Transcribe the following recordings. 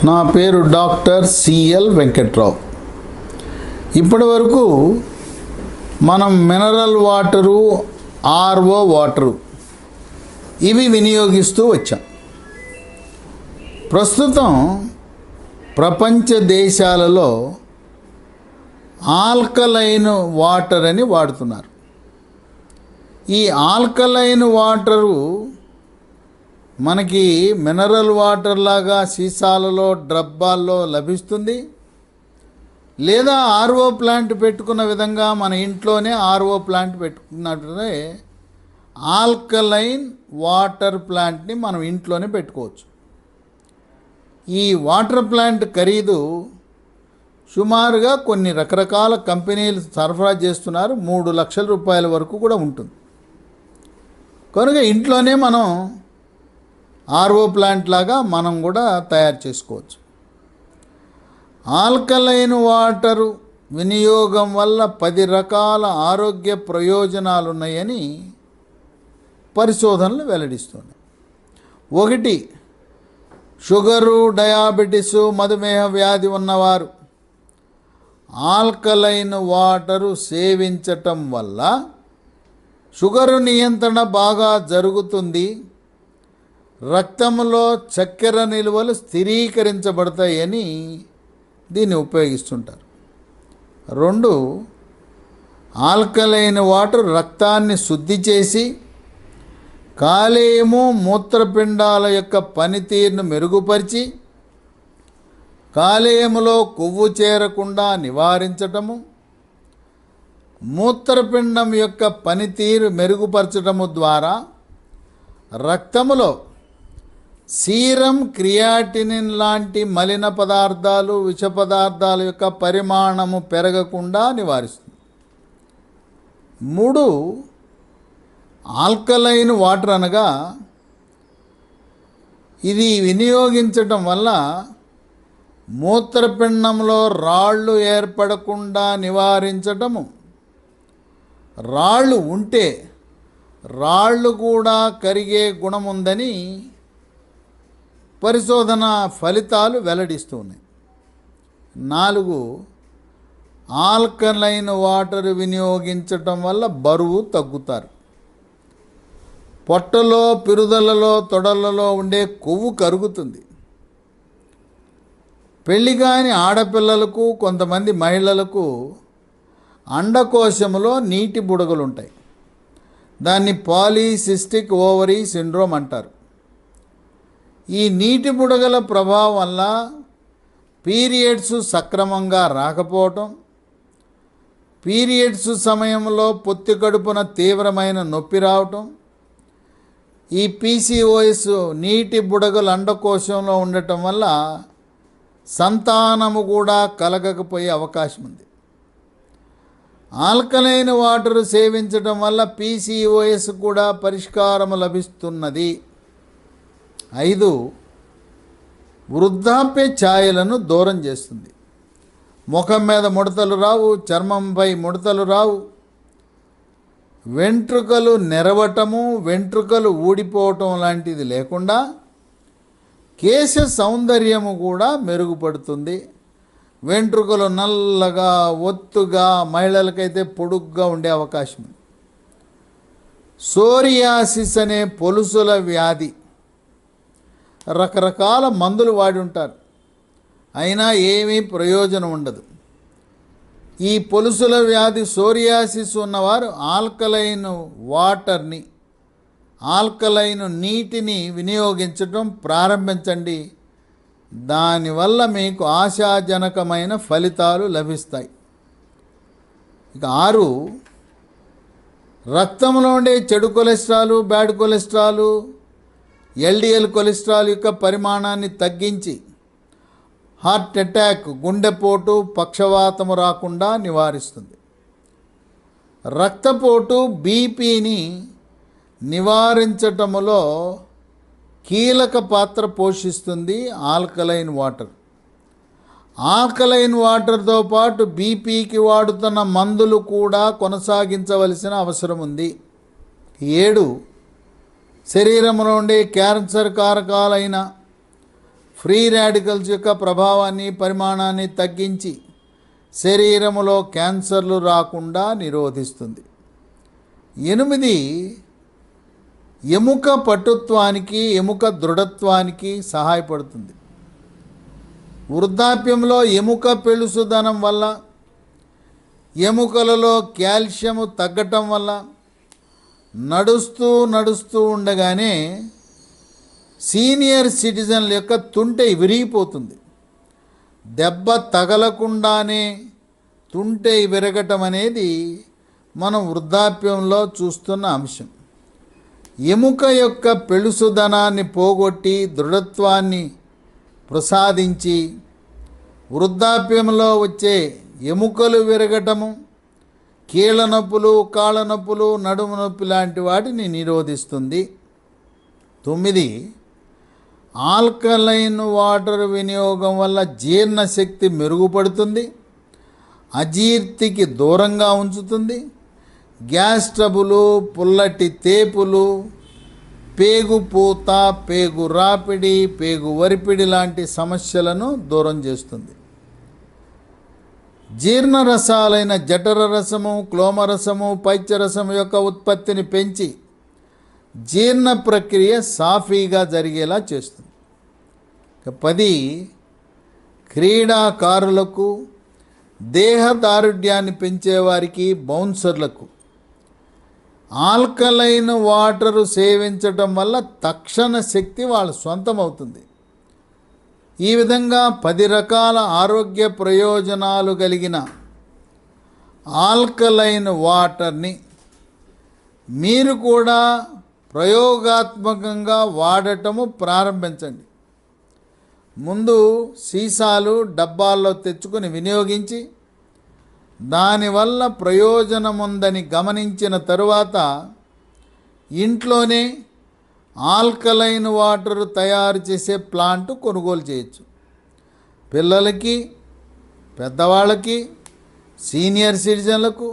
నా పేరు doctor CL Venkatrao. ఇప్పటి వరకు మనం మినరల్ వాటరు, ఆర్ఓ వాటరు ఇవి వినియోగిస్తూ వచ్చాం. ప్రస్తుతం ప్రపంచ దేశాలలో ఆల్కలైన్ వాటర్ అని వాడుతున్నారు. ఈ ఆల్కలైన్ వాటరు మనకి మినరల్ వాటర్ లాగా సీసాలలో, డబ్బాల్లో లభిస్తుంది. లేదా ఆర్ఓ ప్లాంట్ పెట్టుకున్న విధంగా మన ఇంట్లోనే ఆర్ఓ ప్లాంట్ పెట్టుకున్నట్లే ఆల్కలైన్ వాటర్ ప్లాంట్ని మనం ఇంట్లోనే పెట్టుకోవచ్చు. ఈ వాటర్ ప్లాంట్ ఖరీదు సుమారుగా కొన్ని రకరకాల కంపెనీలు సరఫరా చేస్తున్నారు. 3 లక్షల రూపాయల వరకు కూడా ఉంటుంది. కనుక ఇంట్లోనే మనం ఆర్ఓ ప్లాంట్ లాగా మనం కూడా తయారు చేసుకోవచ్చు. ఆల్కలైన్ వాటరు వినియోగం వల్ల 10 రకాల ఆరోగ్య ప్రయోజనాలు ఉన్నాయని పరిశోధనలు వెల్లడిస్తున్నాయి. 1, షుగరు, డయాబెటీసు, మధుమేహ వ్యాధి ఉన్నవారు ఆల్కలైన్ వాటరు సేవించటం వల్ల షుగరు నియంత్రణ బాగా జరుగుతుంది. రక్తంలో చక్కెర నిల్వలు స్థిరీకరించబడతాయని దీన్ని ఉపయోగిస్తుంటారు. 2, ఆల్కలైన్ వాటర్ రక్తాన్ని శుద్ధి చేసి కాలేయము, మూత్రపిండాల యొక్క పనితీరును మెరుగుపరిచి కాలేయములో కొవ్వు చేరకుండా నివారించటము, మూత్రపిండం యొక్క పనితీరు మెరుగుపరచటము ద్వారా రక్తములో సీరం, క్రియాటినిన్ లాంటి మలిన పదార్థాలు, విష పదార్థాల యొక్క పరిమాణము పెరగకుండా నివారిస్తుంది. 3, ఆల్కలైన్ వాటర్ అనగా ఇది వినియోగించటం వల్ల మూత్రపిండంలో రాళ్ళు ఏర్పడకుండా నివారించటము, రాళ్ళు ఉంటే రాళ్ళు కూడా కరిగే గుణం ఉందని పరిశోధన ఫలితాలు వెల్లడిస్తున్నాయి. 4, ఆల్కలైన్ వాటర్ వినియోగించటం వల్ల బరువు తగ్గుతారు. పొట్టలో, పిరుదలలో, తొడలలో ఉండే కొవ్వు కరుగుతుంది. పెళ్లి కాని ఆడపిల్లలకు, కొంతమంది మహిళలకు అండకోశములో నీటి బుడగలు ఉంటాయి. దాన్ని పాలీసిస్టిక్ ఓవరీ సిండ్రోమ్ అంటారు. ఈ నీటి బుడగల ప్రభావం వల్ల పీరియడ్స్ సక్రమంగా రాకపోవటం, పీరియడ్స్ సమయంలో పొత్తి కడుపున తీవ్రమైన నొప్పి రావటం, ఈ PCOS నీటి బుడగలు అండకోశంలో ఉండటం వల్ల సంతానము కూడా కలగకపోయే అవకాశం ఉంది. ఆల్కలైన్ వాటర్ సేవించడం వల్ల PCOS కూడా పరిష్కారం లభిస్తున్నది. 5, వృద్ధాప్య ఛాయలను దూరం చేస్తుంది. ముఖం మీద ముడతలు రావు, చర్మంపై ముడతలు రావు, వెంట్రుకలు నెరవటము, వెంట్రుకలు ఊడిపోవటం లాంటిది లేకుండా కేశ సౌందర్యము కూడా మెరుగుపడుతుంది. వెంట్రుకలు నల్లగా, ఒత్తుగా, మహిళలకైతే పొడుగ్గా ఉండే అవకాశం ఉంది. సోరియాసిస్ అనే పొలుసుల వ్యాధి రకరకాల మందులు వాడి ఉంటారు, అయినా ఏమీ ప్రయోజనం ఉండదు. ఈ పొలుసుల వ్యాధి, సోరియాసిస్ ఉన్నవారు ఆల్కలైన్ వాటర్ని, ఆల్కలైన్ నీటిని వినియోగించడం ప్రారంభించండి. దానివల్ల మీకు ఆశాజనకమైన ఫలితాలు లభిస్తాయి. ఇక 6, రక్తంలో ఉండే చెడు cholesterol, bad cholesterol, LDL cholesterol యొక్క పరిమాణాన్ని తగ్గించి హార్ట్ అటాక్, గుండెపోటు, పక్షవాతము రాకుండా నివారిస్తుంది. రక్తపోటు, బీపీని నివారించటములో కీలక పాత్ర పోషిస్తుంది ఆల్కలైన్ వాటర్. ఆల్కలైన్ వాటర్తో పాటు బీపీకి వాడుతున్న మందులు కూడా కొనసాగించవలసిన అవసరం ఉంది. 7, శరీరంలో ఉండే క్యాన్సర్ కారకాలైన ఫ్రీ రాడికల్స్ యొక్క ప్రభావాన్ని పరిమాణాన్ని తగ్గించి శరీరములో క్యాన్సర్లు రాకుండా నిరోధిస్తుంది. 8 ఎముక పటుత్వానికి ఎముక దృఢత్వానికి సహాయపడుతుంది. వృద్ధాప్యంలో ఎముక పెళుసుదనం వల్ల ఎముకలలో కాల్షియము తగ్గటం వల్ల నడుస్తూ ఉండగానే సీనియర్ సిటిజన్ల యొక్క తుంటె విరిగిపోతుంది. దెబ్బ తగలకుండానే తుంటె విరగటం అనేది మనం వృద్ధాప్యంలో చూస్తున్న అంశం. ఎముక యొక్క పెళుసుదనాన్ని పోగొట్టి దృఢత్వాన్ని ప్రసాదించి వృద్ధాప్యంలో వచ్చే ఎముకలు విరగటము, కీళ్ళ నొప్పులు, కాళ్ళ నొప్పులు, నడుము నొప్పి లాంటి వాటిని నిరోధిస్తుంది. 9 ఆల్కలైన్ వాటర్ వినియోగం వల్ల జీర్ణశక్తి మెరుగుపడుతుంది, అజీర్తికి దూరంగా ఉంచుతుంది. గ్యాస్ ట్రబులు, పుల్లటి తేపులు, పేగుపూత, పేగు రాపిడి, పేగు వరిపిడి లాంటి సమస్యలను దూరం చేస్తుంది. జీర్ణరసాలైన జఠర రసము, క్లోమరసము, పైత్యరసము యొక్క ఉత్పత్తిని పెంచి జీర్ణ ప్రక్రియ సాఫీగా జరిగేలా చేస్తుంది. 10 క్రీడాకారులకు, దేహదారుఢ్యాన్ని పెంచేవారికి, బౌన్సర్లకు ఆల్కలైన్ వాటరు సేవించటం వల్ల తక్షణ శక్తి వాళ్ళ సొంతమవుతుంది. ఈ విధంగా 10 రకాల ఆరోగ్య ప్రయోజనాలు కలిగిన ఆల్కలైన్ వాటర్ని మీరు కూడా ప్రయోగాత్మకంగా వాడటము ప్రారంభించండి. ముందు సీసాలు, డబ్బాల్లో తెచ్చుకొని వినియోగించి దానివల్ల ప్రయోజనం ఉందని గమనించిన తరువాత ఇంట్లోనే ఆల్కలైన్ వాటర్ తయారు చేసే ప్లాంట్ కొనుగోలు చేయొచ్చు. పిల్లలకి, పెద్దవాళ్ళకి, సీనియర్ సిటిజన్లకు,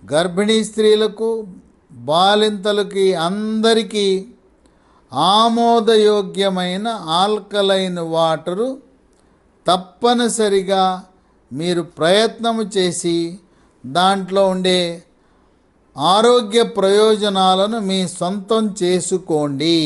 గర్భిణీ స్త్రీలకు, బాలింతలకి అందరికీ ఆమోదయోగ్యమైన ఆల్కలైన్ వాటరు తప్పనిసరిగా మీరు ప్రయత్నము చేసి దాంట్లో ఉండే ఆరోగ్య ప్రయోజనాలను మీ సొంతం చేసుకోండి.